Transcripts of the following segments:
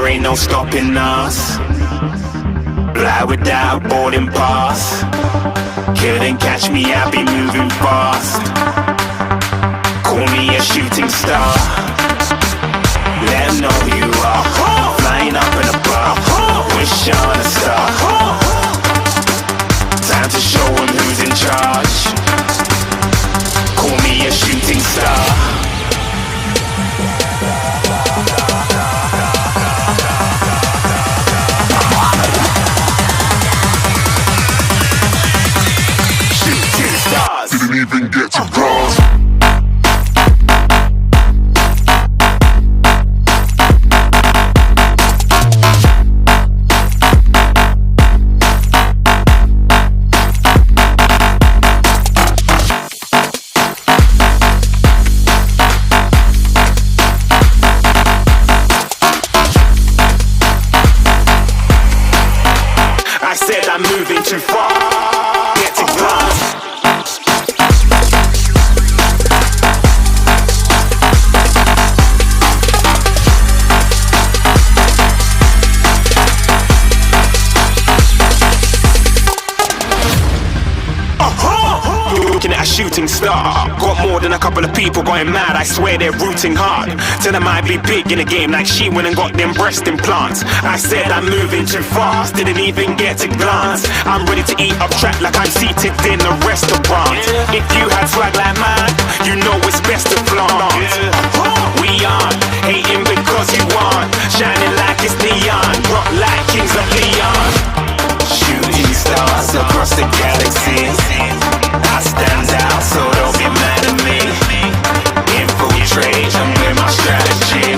ain't no stopping us. Fly without a boarding pass. Couldn't catch me, I'll be moving fast. Call me a shooting star. Let 'em know who you are. Flying up in a bar. Wish on a star. Time to show 'em who's in charge. Call me a shooting star. Didn't even get to cross. I said I'm moving too far. Get to glass. Looking at a shooting star. Got more than a couple of people going mad, I swear they're rooting hard. Tell them I'd be big in the game like she went and got them breast implants. I said I'm moving too fast, didn't even get a glance. I'm ready to eat up track like I'm seated in a restaurant. If you had swag like mine, you know it's best to flaunt. We aren't hating because you aren't shining like it's neon, rock like kings of Leon. Shooting stars across the galaxy. I stand out, so don't be mad at me. Infiltrate, I'm with my strategy.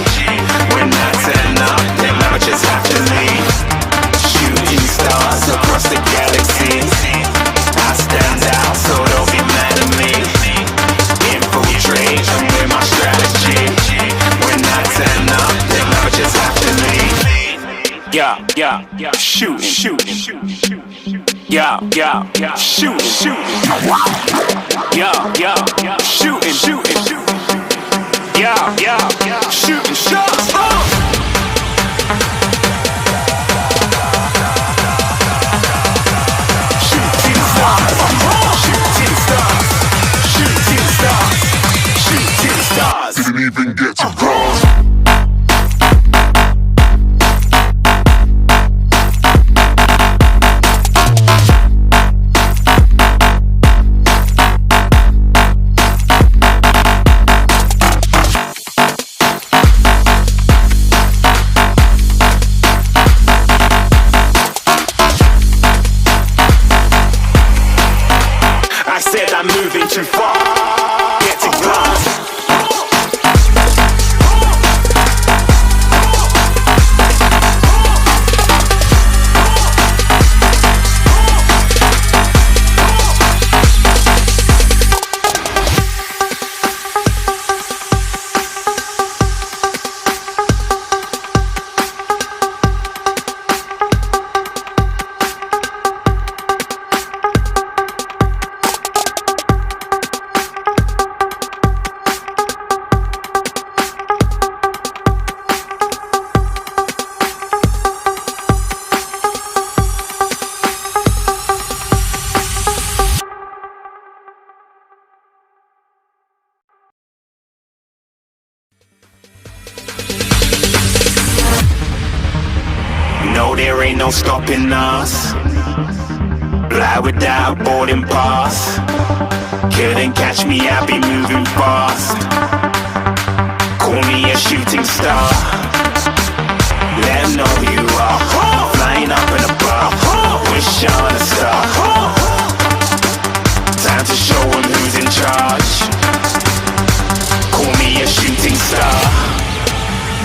When I turn up, then I just have to leave. Shooting stars across the galaxy. I stand out, so don't be mad at me. Infiltrate, I'm with my strategy. When I turn up, then I just have to leave. Yeah, shooting. Yeah, shooting. Yeah, shooting. Yeah, shooting shots. Shooting stars. Didn't even get to cross. I said I'm moving too far. Get to glass. No, there ain't no stopping us. Fly without a boarding pass. Couldn't catch me, I'll be moving fast. Call me a shooting star. Let 'em know who you are. Flying up in a bar. Wish on a